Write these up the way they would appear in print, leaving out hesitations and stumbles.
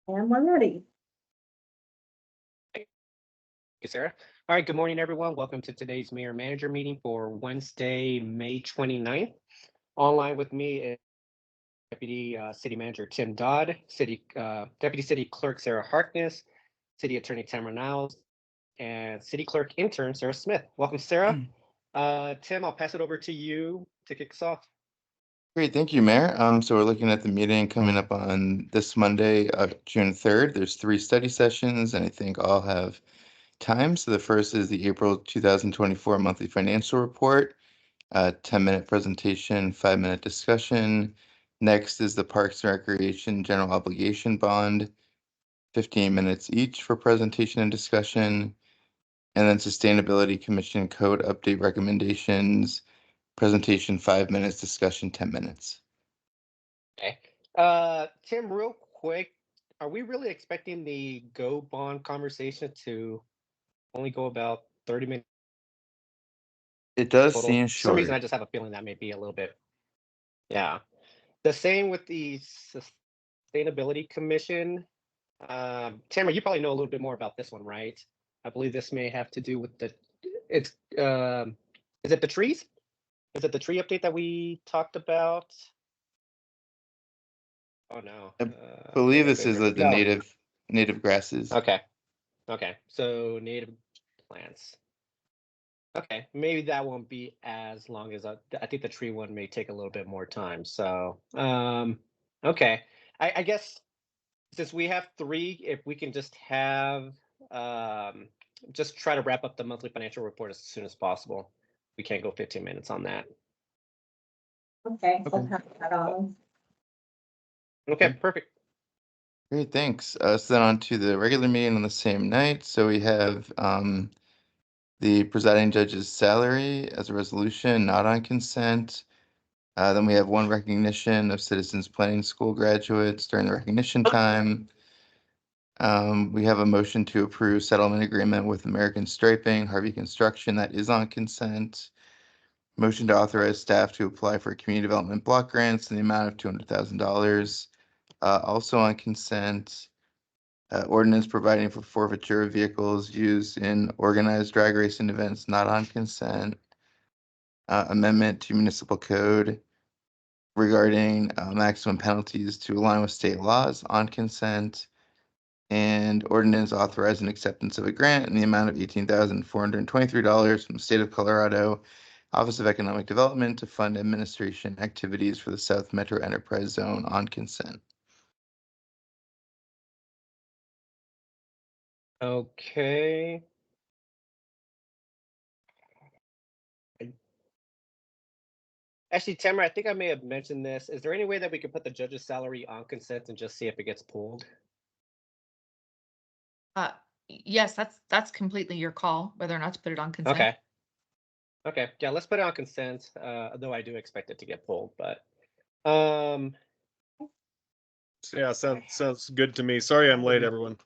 And we're ready. Thank you, Sarah. All right, good morning, everyone. Welcome to today's Mayor Manager meeting for Wednesday, May 29th. Online with me is Deputy City Manager Tim Dodd, Deputy City Clerk Sarah Harkness, City Attorney Tamara Niles, and City Clerk Intern Sarah Smith. Welcome, Sarah. Tim, I'll pass it over to you to kick us off. Great, thank you, Mayor. So we're looking at the meeting coming up on this Monday, June 3rd. There's 3 study sessions, and I think all have time. So the first is the April 2024 monthly financial report, 10-minute presentation, 5-minute discussion. Next is the Parks and Recreation General Obligation Bond, 15 minutes each for presentation and discussion. And then Sustainability Commission Code Update Recommendations, presentation 5 minutes, discussion 10 minutes. Okay. Tim, real quick, are we really expecting the Go Bond conversation to only go about 30 minutes It does total? seem For some reason, I short. just have a feeling that may be a little bit. Yeah. The same with the Sustainability Commission. Tamara, you probably know a little bit more about this one, right? I believe this may have to do with it's, is it the trees? Is it the tree update that we talked about? Oh, no. I believe Wait, this wait, is wait. the No. native grasses. Okay. Okay. So native plants. Okay. Maybe that won't be as long as I think the tree one may take a little bit more time. So, okay. I guess since we have 3, if we can just have just try to wrap up the monthly financial report as soon as possible. We can't go 15 minutes on that. Okay, I'll Okay. pass that on. Okay, perfect. Great, thanks. So then on to the regular meeting on the same night. So we have the presiding judge's salary as a resolution, not on consent. Then we have 1 recognition of Citizens Planning School graduates during the recognition time. We have a motion to approve settlement agreement with American Striping, Harvey Construction, that is on consent. Motion to authorize staff to apply for community development block grants in the amount of $200,000. Also on consent, ordinance providing for forfeiture of vehicles used in organized drag racing events, not on consent. Amendment to municipal code regarding maximum penalties to align with state laws, on consent. And ordinance authorizing acceptance of a grant in the amount of $18,423 from the state of Colorado Office of Economic Development to fund administration activities for the South Metro Enterprise Zone, on consent. Okay. Actually, Tamara, I think I may have mentioned this. Is there any way that we could put the judge's salary on consent and just see if it gets pulled? Yes, that's completely your call, whether or not to put it on consent. Okay. Okay. Yeah, let's put it on consent, though I do expect it to get pulled, but Yeah, sounds good to me. Sorry I'm late, everyone.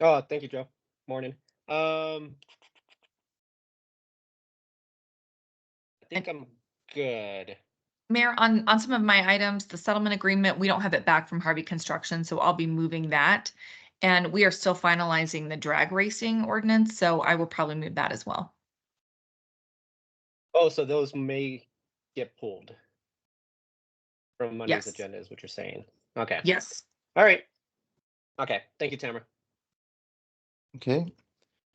oh, thank you, Joe. Morning. I think I'm good. Mayor, on some of my items, the settlement agreement, we don't have it back from Harvey Construction, so I'll be moving that. And we are still finalizing the drag racing ordinance, so I will probably move that as well. Oh, so those may get pulled from Monday's Yes. agenda, is what you're saying. Okay. Yes. All right. Okay. Thank you, Tamara. Okay.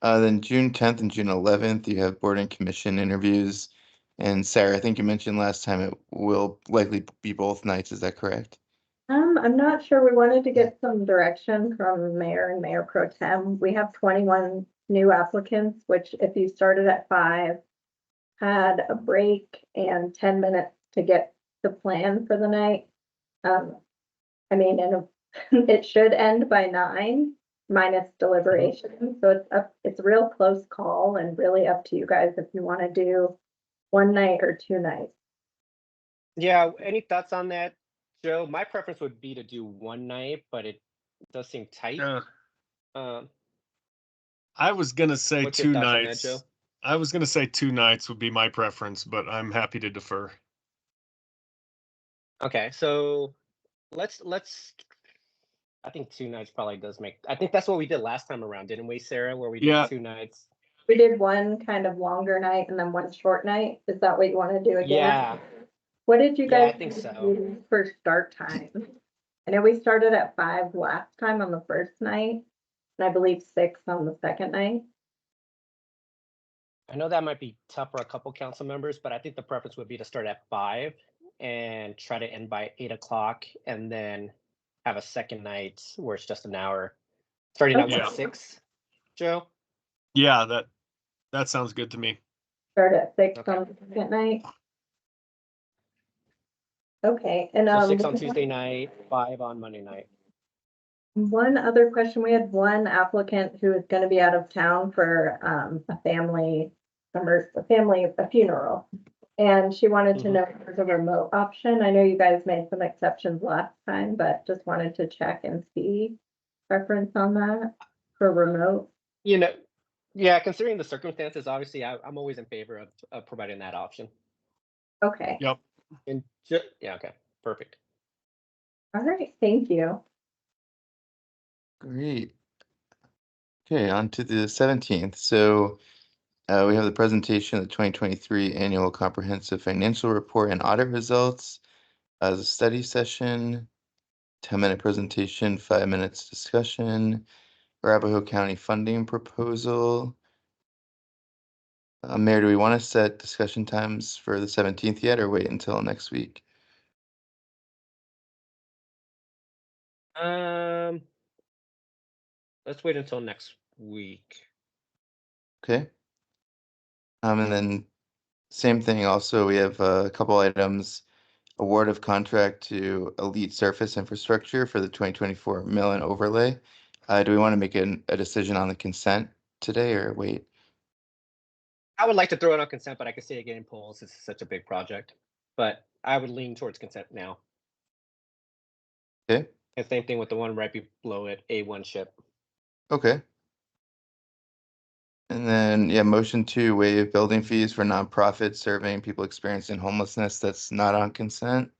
Then June 10th and June 11th, you have board and commission interviews. And Sarah, I think you mentioned last time it will likely be both nights. Is that correct? I'm not sure. We wanted to get some direction from Mayor and Mayor Pro Tem. We have 21 new applicants, which if you started at 5, had a break and 10 minutes to get the plan for the night. I mean, and it should end by 9 minus deliberation. So it's a real close call and really up to you guys if you want to do 1 night or 2 nights. Yeah. Any thoughts on that, Joe? My preference would be to do 1 night, but it does seem tight. I was gonna say What's your 2 thoughts on that, nights. Joe? I was gonna say 2 nights would be my preference, but I'm happy to defer. Okay, so let's I think 2 nights probably does make, I think that's what we did last time around, didn't we, Sarah? Where we did Yeah. 2 nights. We did one kind of longer night and then one short night. Is that what you want to do again? Yeah, What did you Yeah, I guys think so. do for start time? I know we started at 5 last time on the first night, and I believe 6 on the second night. I know that might be tough for a couple council members, but I think the preference would be to start at 5 and try to end by 8 o'clock and then have a second night where it's just an hour. Starting at Okay. 6, Joe? Yeah, that sounds good to me. Start at 6 Okay. on the second night. Okay, and So 6 on Tuesday night, 5 on Monday night. one other question, we had one applicant who is gonna be out of town for a funeral. And she wanted to Mhm. know if there's a remote option. I know you guys made some exceptions last time, but just wanted to check and see preference on that for remote. You know, yeah, considering the circumstances, obviously, I'm always in favor of providing that option. Okay, Yep. And yeah, okay, perfect. all right, thank you. Great. Okay, on to the 17th. So we have the presentation of the 2023 Annual Comprehensive Financial Report and Audit Results as a study session, 10-minute presentation, 5 minutes discussion, Arapahoe County funding proposal. Mayor, do we want to set discussion times for the 17th yet, or wait until next week? Let's wait until next week. Okay. And then same thing also, we have a couple items. Award of contract to Elite Surface Infrastructure for the 2024 mill and overlay. Do we want to make a decision on the consent today or wait? I would like to throw it on consent, but I can see it getting polls. It's such a big project. But I would lean towards consent now. Okay, And same thing with the one right below it, A1 ship. okay. And then, yeah, motion to waive building fees for nonprofits serving people experiencing homelessness. That's not on consent.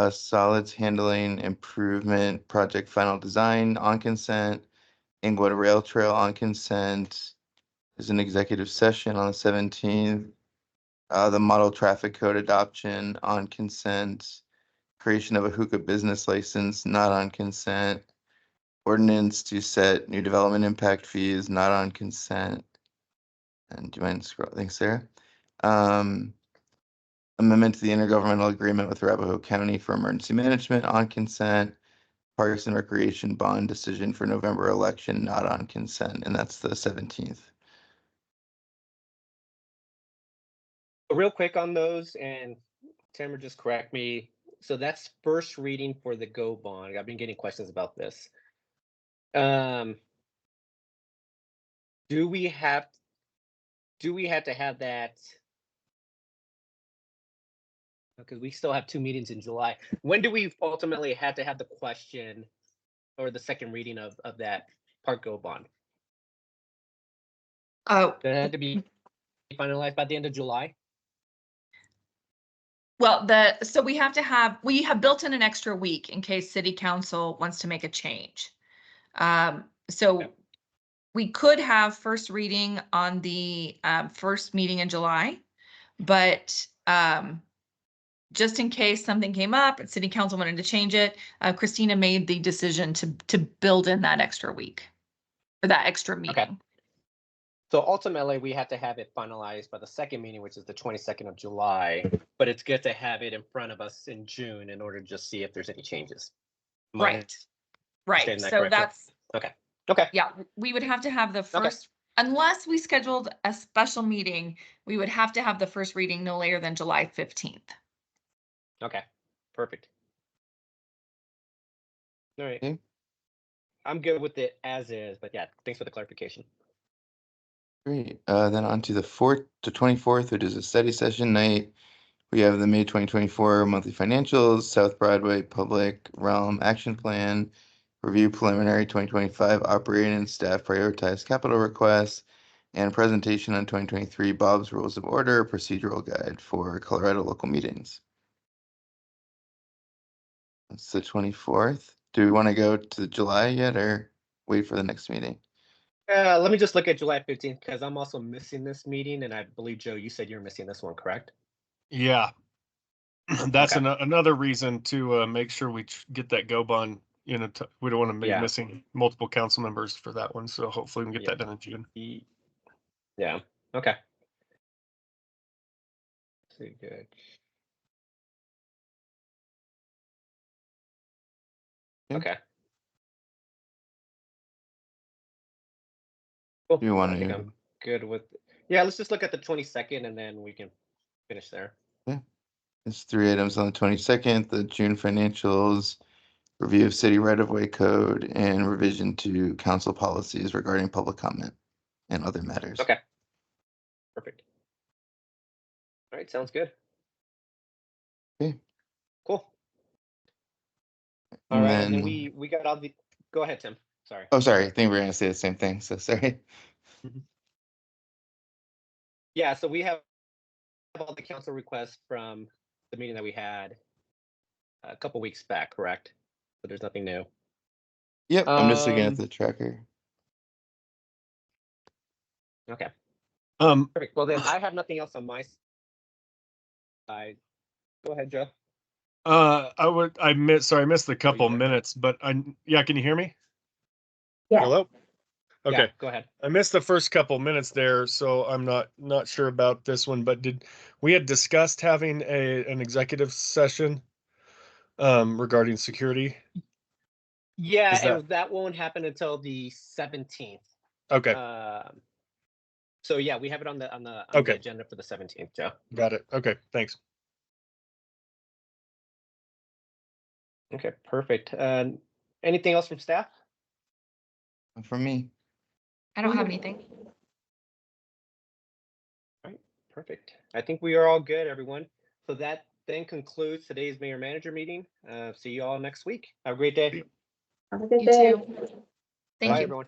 Solids handling improvement project final design on consent. Inglewood Rail Trail on consent. There's an executive session on the 17th. The model traffic code adoption on consent. Creation of a hookah business license, not on consent. Ordinance to set new development impact fees, not on consent. And do you mind scrolling? Thanks, Sarah. Amendment to the intergovernmental agreement with Arapahoe County for emergency management on consent. Parks and Recreation bond decision for November election, not on consent, and that's the 17th. Real quick on those, and Tamara, just correct me. So that's first reading for the Go bond. I've been getting questions about this. Do we have to have that? Because we still have 2 meetings in July. When do we ultimately have to have the question or the second reading of that Park Go bond? Oh, That had to be finalized by the end of July. well, so we have built in an extra week in case city council wants to make a change. So Okay. we could have first reading on the first meeting in July, but just in case something came up and city council wanted to change it, Christina made the decision to build in that extra week or that extra meeting. So ultimately, we have to have it finalized by the second meeting, which is the 22nd of July. But it's good to have it in front of us in June in order to just see if there's any changes. Right. Understanding that So correctly? that's, Okay. yeah, we would have to have the first, unless we scheduled a special meeting, we would have to have the first reading no later than July 15th. Okay. Perfect. All right. Okay. I'm good with it as is, but yeah, thanks for the clarification. Great. Then on to the 4th to 24th, which is a study session night. We have the May 2024 monthly financials, South Broadway Public Realm Action Plan, review preliminary 2025 operating and staff prioritized capital requests, and presentation on 2023 Bob's Rules of Order procedural guide for Colorado local meetings. That's the 24th. do we want to go to July yet or wait for the next meeting? Let me just look at July 15th because I'm also missing this meeting, and I believe, Joe, you said you're missing this one, correct? Yeah. That's Okay. another reason to make sure we get that go bond. We don't want to be Yeah. missing multiple council members for that one. So hopefully we can get Yeah. that done in June. Yeah. Okay. Pretty good. Yeah. Okay. Cool. Do you want I think to? I'm good with. Yeah, let's just look at the 22nd and then we can finish there. There's 3 items on the 22nd, the June financials, review of city right-of-way code, and revision to council policies regarding public comment and other matters. Okay. Perfect. All right, sounds good. Okay. Cool. All And right, and then then, we got all the. Go ahead, Tim. Sorry. oh, sorry, I think we're gonna say the same thing, so sorry. Yeah, so we have all the council requests from the meeting that we had a couple weeks back, correct? So there's nothing new. Yep, I'm just looking at the tracker. Okay. Um, Perfect. Well, then I have nothing else on my side. Go ahead, Joe. I missed the couple there? minutes, but can you hear me? Yeah. Hello? Okay. Yeah, go ahead. I missed the first couple minutes there, so I'm not sure about this one, but we had discussed having an executive session regarding security? Yeah, Is that and that won't happen until the 17th. okay? So yeah, we have it on the Okay. agenda for the 17th, Joe. Got it. Okay, thanks. Okay, perfect. Anything else from staff? From me. I don't have anything. All right, perfect. I think we are all good, everyone. So that then concludes today's mayor manager meeting. See you all next week. Have a great day. Have a good You day. too. Thank Bye, you. everyone.